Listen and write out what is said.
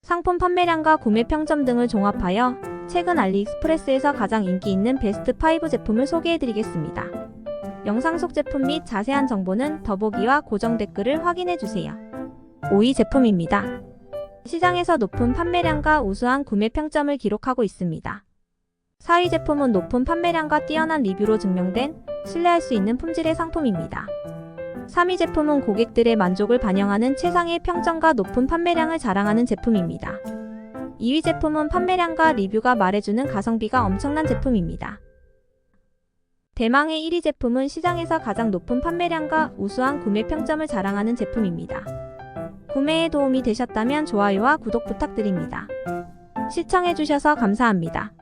상품 판매량과 구매 평점 등을 종합하여 최근 알리익스프레스에서 가장 인기 있는 베스트 5 제품을 소개해드리겠습니다. 영상 속 제품 및 자세한 정보는 더보기와 고정 댓글을 확인해주세요. 5위 제품입니다. 시장에서 높은 판매량과 우수한 구매 평점을 기록하고 있습니다. 4위 제품은 높은 판매량과 뛰어난 리뷰로 증명된 신뢰할 수 있는 품질의 상품입니다. 3위 제품은 고객들의 만족을 반영하는 최상의 평점과 높은 판매량을 자랑하는 제품입니다. 2위 제품은 판매량과 리뷰가 말해주는 가성비가 엄청난 제품입니다. 대망의 1위 제품은 시장에서 가장 높은 판매량과 우수한 구매 평점을 자랑하는 제품입니다. 구매에 도움이 되셨다면 좋아요와 구독 부탁드립니다. 시청해주셔서 감사합니다.